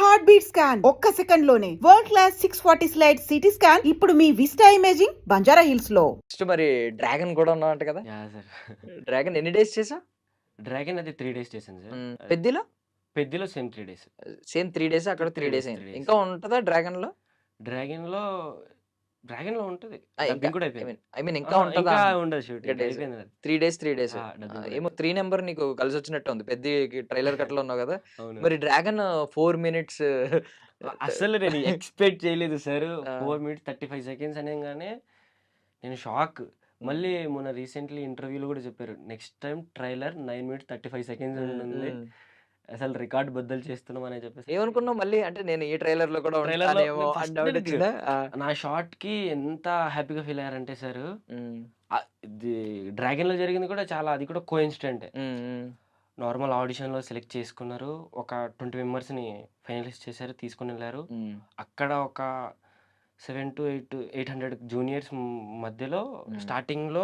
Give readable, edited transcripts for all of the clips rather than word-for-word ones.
Heart beat scan ఒక్క second లోనే world class 640 slide CT scan ఇప్పుడు మీ విస్టా ఇమేజింగ్ బంజారా హిల్స్ లో. నెక్స్ట్ మరి డ్రాగన్ కూడా ఉన్నావంట కదా? సార్. డ్రాగన్ ఎన్ని డేస్ చేసావు? డ్రాగన్ అది 3 డేస్ చేశాను సార్. పెద్దిలో పెద్దిలో సేమ్ 3 డేస్. సేమ్ 3 డేస్, అక్కడ 3 డేస్ అయింది. ఇంకా ఉంటుందా డ్రాగన్ లో? డ్రాగన్‌లో ఉంటది. ఇంకా డబ్బింగ్ కూడా అయిపోయింది. ఐ మీన్ ఇంకా ఉంటుందా? ఇంకా ఉండదు షూటింగ్. ఇంకా days. అయిపోయింది అది. 3 డేస్ 3 డేస్. డబ్బింగ్ కూడా ఏమో 3 నెంబర్ నీకు కలిసి వచ్చినట్టు ఉంది. పెద్ద ట్రైలర్ కట్ల ఉన్నావు కదా. అవును. మరి డ్రాగన్ 4 మినిట్స్ అస్సలు నేను ఎక్స్‌పెక్ట్ చేయలేదు సార్. ఆ. 4 మినిట్స్ 35 సెకండ్స్ అనంగానే నేను షాక్. మళ్ళీ మొన్న రీసెంట్‌లీ ఇంటర్వ్యూలో కూడా చెప్పారు. Next time trailer 9 minutes 35 seconds ఉంటుంది. అసలు రికార్డ్ బద్దలు చేస్తున్నాం అని చెప్పేసి. ఏమనుకున్నావు మళ్ళీ? అంటే నేను ఈ ట్రైలర్ లో కూడా ట్రైలర్‌లో ఉంటానేమో ఫస్ట్ అని డౌట్ వచ్చిందా? నా షాట్‌కి ఎంత హ్యాపీగా ఫీల్ అయ్యారంటే సార్, ఉమ్, ఇది డ్రాగన్‌లో జరిగింది కూడా చాలా, అది కూడా కోఇన్సిడెంటే. ఉమ్, ఉమ్, నార్మల్ ఆడిషన్‌లో సెలెక్ట్ చేసుకున్నారు. ఒక 20 మెంబర్స్‌ని ఫైనలిస్ట్ చేశారు, తీసుకొని వెళ్లారు. ఉమ్, అక్కడ ఒక 700 జూనియర్స్ మధ్యలో స్టార్టింగ్‌లో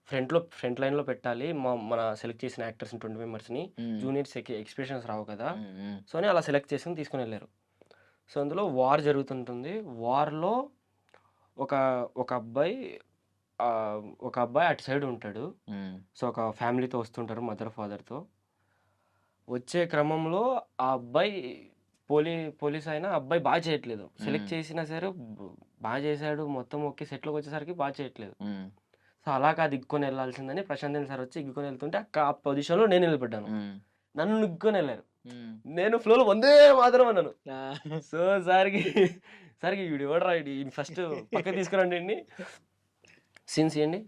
ఫ్రంట్ లైన్‌లో పెట్టాలి. మన సెలెక్ట్ చేసిన యాక్టర్స్‌ని 20 మెంబర్స్‌ని. ఉమ్, జూనియర్స్‌కి ఎక్స్‌ప్రెషన్స్ రావు కదా. ఉమ్, ఉమ్, సో, అని అలా సెలెక్ట్ చేసుకొని తీసుకొని వెళ్లారు. సో, అందులో వార్ జరుగుతుంటుంది. వార్‌లో ఒక ఒక అబ్బాయి ఒక అబ్బాయి అటు సైడ్ ఉంటాడు. ఉమ్, సో, ఒక ఫ్యామిలీతో వస్తుంటారు, మదర్, ఫాదర్‌తో. వచ్చే క్రమంలో ఆ అబ్బాయి పోలీస్ అయినా అబ్బాయి బాగా చేయట్లేదు. సెలెక్ట్ చేసినా సరే బాగా చేశాడు. మొత్తం ఓకే. సెట్‌లోకి వచ్చేసరికి బాగా చేయట్లేదు. ఉమ్, సో, అలా కాదు, ఇగ్గుకొని వెళ్ళాల్సిందని ప్రశాంత్ నీల్ సార్ వచ్చి ఇగ్గుకొని వెళ్తుంటే ఆ పొజిషన్‌లో నేను నిలబడ్డాను. ఉమ్, నన్ను ఇగ్గుకొని వెళ్ళారు. ఉమ్. నేను ఫ్లోలో వందే మాత్రం అన్నాను. ఆ, సో, సార్కి వీడు ఎవడరా, ఫస్ట్ పక్కకి తీసుకురండి అండి, సీన్స్ ఇవ్వండి,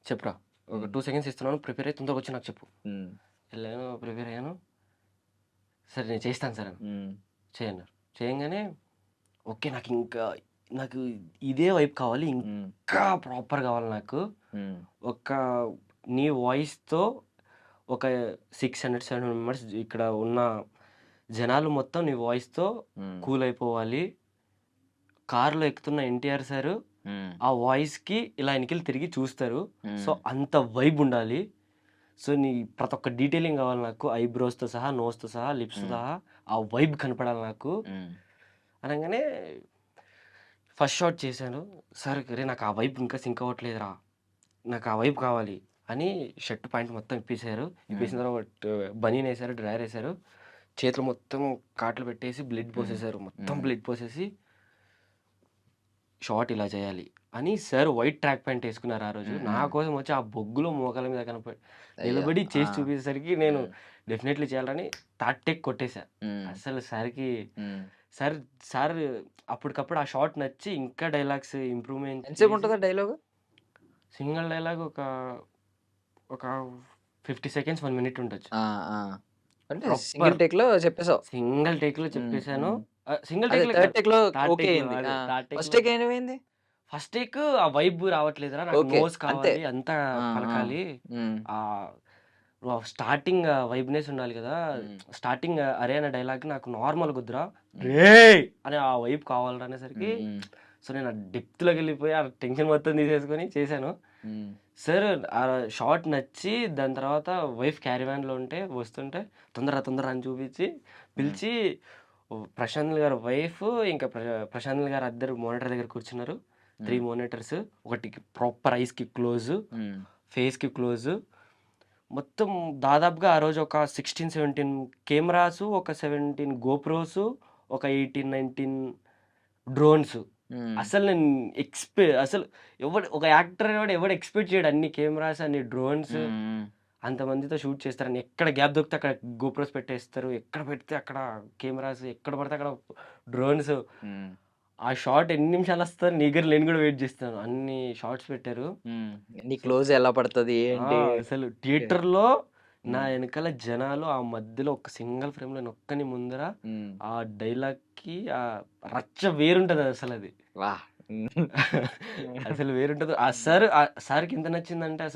చెప్పురా, ఒక 2 సెకండ్స్ ఇస్తున్నాను, ప్రిపేర్ అయ్యి తొందరగా వచ్చి నాకు చెప్పు. ఉమ్, వెళ్ళాను, ప్రిపేర్ అయ్యాను. సరే నేను చేస్తాను సార్ అని ఉమ్, చేయన్నారు. చేయంగానే ఓకే, నాకు ఇదే వైపు కావాలి, ఉమ్, ఇంకా ప్రాపర్ కావాలి నాకు. ఉమ్, ఒక నీ వాయిస్తో ఒక 600-700 మెంబర్స్ ఇక్కడ ఉన్న జనాలు మొత్తం నీ వాయిస్తో ఉమ్, కూల్ అయిపోవాలి. కారులో ఎక్కుతున్న ఎన్టీఆర్ సార్ ఉమ్, ఆ వాయిస్కి ఇలా వెనకలు తిరిగి చూస్తారు. ఉమ్, సో, అంత వైబ్ ఉండాలి. సో, నీ ప్రతి ఒక్క డీటెయిలింగ్ కావాలి నాకు, ఐబ్రోస్తో సహా, నోస్తో సహా, లిప్స్తో సహా ఆ వైబ్ కనపడాలి నాకు ఉమ్, అనగానే ఫస్ట్ షాట్ చేశాను. సార్ రే, నాకు ఆ వైబ్ ఇంకా సింక్ అవ్వట్లేదురా, నాకు ఆ వైబ్ కావాలి అని షర్ట్ పాయింట్ మొత్తం ఇప్పేశారు. ఇప్పేసిన తర్వాత బనీన్ వేశారు, డ్రైయర్ వేశారు, చేతులు మొత్తం కాట్లు పెట్టేసి బ్లడ్ పోసేశారు. మొత్తం బ్లడ్ పోసేసి షాట్ ఇలా చేయాలి అని సార్ వైట్ ట్రాక్ ప్యాంట్ వేసుకున్నారు ఆ రోజు. నా కోసం వచ్చి ఆ బొగ్గులో మోకాల మీద నిలబడి చేసి చూపించేసరికి నేను డెఫినెట్లీ చేయాలని థర్డ్ టేక్ కొట్టేశా. ఉమ్, అసలు సార్కి ఉమ్. సార్ అప్పటికప్పుడు ఆ షాట్ నచ్చి ఇంకా డైలాగ్స్ ఇంప్రూవ్మెంట్. ఎంతసేపు ఉంటుందా డైలాగ్? సింగిల్ డైలాగ్ ఒక 50 సెకండ్స్ 1 మినిట్ ఉండొచ్చు. అంటే Proper. సింగిల్ టేక్ లో చెప్పేసావు. సింగిల్ టేక్ లో చెప్పేశాను. సింగిల్ అదే టేక్ థర్డ్ టేక్ లో ఓకే అయింది. ఫస్ట్ టేక్ ఏమైంది? ఫస్ట్ టేక్ ఆ వైబ్ రావట్లేదురా, నాకు Okay, నోస్ కావాలి, అంతా ఆ, ఆ. పలకాలి, ఉమ్, ఆ స్టార్టింగ్ వైబ్నెస్ ఉండాలి కదా. స్టార్టింగ్ అరే అనే డైలాగ్ నాకు నార్మల్ కుదరా, రే అని ఆ వైబ్ కావాలరా అనేసరికి ఉమ్, సో నేను ఆ డెప్త్లోకి వెళ్ళిపోయి ఆ టెన్షన్ మొత్తం తీసేసుకొని చేశాను. ఉమ్, సార్ ఆ షార్ట్ నచ్చి దాని తర్వాత వైఫ్ క్యారీవ్యాన్లో వస్తుంటే తొందర అని చూపించి పిలిచి ప్రశాంత్ నీల్ గారు వైఫ్ ఇంకా ప్రశాంత్ నీల్ గారు ఇద్దరు మోనిటర్ దగ్గర కూర్చున్నారు. 3 మోనిటర్స్, ఒకటి ప్రాపర్ ఐస్కి క్లోజ్, ఉమ్, ఫేస్కి క్లోజ్, మొత్తం దాదాపుగా ఆ రోజు ఒక 16-17 కెమెరాస్, ఒక 17 గోప్రోస్, ఒక 18-19 డ్రోన్స్. ఉమ్, అసలు నేను అసలు ఒక యాక్టర్ ఎవడు ఎక్స్పెక్ట్ చేయడు అన్ని కెమెరాస్, అన్ని డ్రోన్స్, ఉమ్, అంతమందితో షూట్ చేస్తారని. ఎక్కడ గ్యాప్ దొరికితే అక్కడ గోప్రోస్ పెట్టేస్తారు, ఎక్కడ పెడితే అక్కడ కెమెరాస్, ఎక్కడ పడితే అక్కడ డ్రోన్స్. ఉమ్, ఆ షాట్ ఎన్ని నిమిషాలు వస్తారు నేను కూడా వెయిట్ చేస్తాను. అన్ని షార్ట్స్ పెట్టారు. ఉమ్. నీ క్లోజ్ ఎలా పడుతుంది ఏంటి? అసలు థియేటర్లో నా వెనకాల జనాలు, ఆ మధ్యలో ఒక సింగిల్ ఫ్రేమ్ లో ఒక్కని ముందర ఉమ్, ఆ డైలాగ్ కి ఆ రచ్చ వేరుంటది అసలు అది. వా. అసలు వేరుంటది. సార్కి ఎంత నచ్చిందంటే,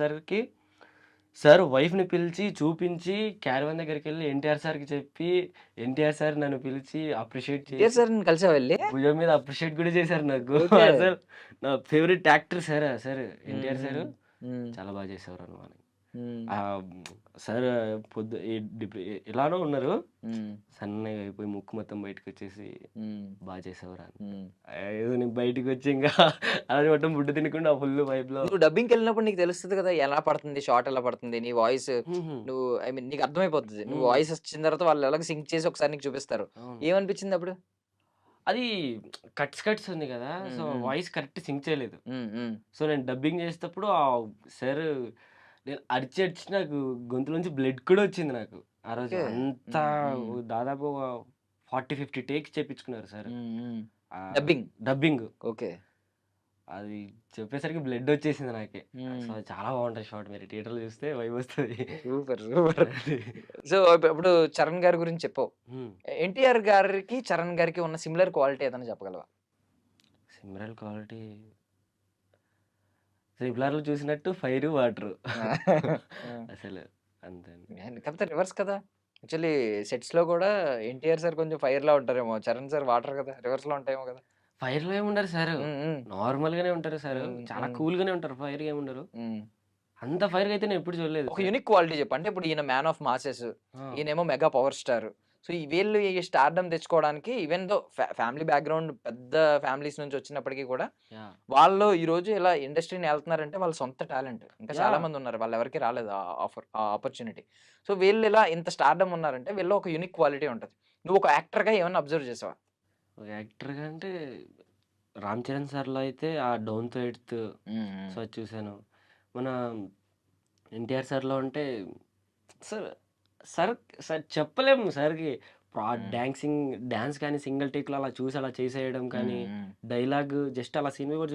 సార్ వైఫ్ ని పిలిచి చూపించి క్యారవాన్ దగ్గరికి వెళ్ళి ఎన్టీఆర్ సార్కి చెప్పి, ఎన్టీఆర్ సార్ నన్ను పిలిచి అప్రిషియేట్ చేసి సార్ కలిసా వెళ్ళి భుజం మీద అప్రిషియేట్ కూడా చేశారు నాకు. Okay. అసలు నా favourite actor sir NTR sir um, చాలా బాగా చేసేవారు అని. సార్ పొద్దు ఎలానో ఉన్నారు, ఉమ్, సన్నగా అయిపోయి ముక్కు మొత్తం బయటకు వచ్చేసి ఉమ్, బాగా చేసేవారు అని. ఉమ్. ఏదో నేను బయటకు వచ్చి ఇంకా అలాంటి మొత్తం ఫుడ్ తినకుండా ఫుల్ వైబ్లో. నువ్వు డబ్బింగ్కి వెళ్ళినప్పుడు నీకు తెలుస్తుంది కదా ఎలా పడుతుంది, షార్ట్ ఎలా పడుతుంది, నీ వాయిస్ నువ్వు ఐ మీన్ నీకు అర్థమైపోతుంది. నువ్వు వాయిస్ వచ్చిన తర్వాత వాళ్ళు ఎలాగ సింక్ చేసి ఒకసారి నీకు చూపిస్తారు. అవును. ఏమనిపించింది అప్పుడు? అది కట్స్ ఉంది కదా, సో వాయిస్ కరెక్ట్ సింక్ చేయలేదు. ఉమ్, ఉమ్, సో నేను డబ్బింగ్ చేసేటప్పుడు ఆ సార్ నేను అరిచి నాకు గొంతులోంచి బ్లడ్ కూడా వచ్చింది నాకు ఆ రోజు. ఓకే. అంతా ఉమ్, దాదాపు 40-50 టేక్స్ చేపించుకున్నారు సార్ ఉమ్, ఉమ్. ఆ డబ్బింగ్. డబ్బింగ్. ఓకే. అది చెప్పేసరికి బ్లడ్ వచ్చేసింది నాకే. సో అది చాలా బాగుంటుంది షాట్, మీరు థియేటర్లో చూస్తే వైబ్ వస్తుంది. Super super. సో ఇప్పుడు చరణ్ గారి గురించి చెప్పావు. ఎన్టీఆర్ గారికి చరణ్ గారికి ఉన్న సిమిలర్ క్వాలిటీ ఏదైనా చెప్పగలవా? సిమిలర్ క్వాలిటీ ట్రిపుల్ చూసినట్టు ఫైర్ వాటర్ అసలు అంతే. కాకపోతే రివర్స్ కదా. యాక్చువల్లీ సెట్స్ లో కూడా ఎన్టీఆర్ సార్ కొంచెం ఫైర్ లా ఉంటారేమో, చరణ్ సార్ వాటర్ కదా, రివర్స్ లో ఉంటాయేమో కదా. ఫైర్ లో ఏముండరు సార్, ఉమ్, ఉమ్, నార్మల్ గానే ఉంటారు సార్, ఉమ్, చాలా ఉమ్, కూల్ గానే ఉంటారు, ఫైర్ గా ఏముండరు. ఉమ్. అంత ఫైర్ అయితే నేను ఎప్పుడు చూడలేదు ఒక సార్. యూనిక్ క్వాలిటీ చెప్పు. అంటే ఇప్పుడు ఈయన మ్యాన్ ఆఫ్ మాసెస్, ఆ, ఈయనేమో మెగా పవర్ స్టార్. సో ఈ వీళ్ళు ఈ స్టార్డమ్ తెచ్చుకోవడానికి ఈవెన్ దో ఫ్యామిలీ బ్యాక్గ్రౌండ్ పెద్ద ఫ్యామిలీస్ నుంచి వచ్చినప్పటికీ కూడా యా, వాళ్ళు ఈ రోజు ఇలా ఇండస్ట్రీని వెళ్తున్నారంటే వాళ్ళ సొంత టాలెంట్. ఇంకా యా. చాలా మంది ఉన్నారు, వాళ్ళు ఎవరికి రాలేదు ఆ ఆపర్చునిటీ. సో వీళ్ళు ఇలా ఇంత స్టార్డమ్ ఉన్నారంటే వీళ్ళు ఒక యూనిక్ క్వాలిటీ ఉంటుంది. నువ్వు ఒక యాక్టర్ గా ఏమన్నా అబ్జర్వ్ చేసావా? ఒక యాక్టర్ గా అంటే రామ్ చరణ్ సార్లో అయితే ఆ డౌన్ టు ఎర్త్, సో అది చూశాను. మన ఎన్టీఆర్ సార్లో అంటే సార్ సార్ సార్ చెప్పలేము సార్కి డాన్స్ కానీ సింగిల్ టేక్లో అలా చూసి అలా చేసేయడం కానీ, డైలాగ్ జస్ట్ అలా సీన్ కూడా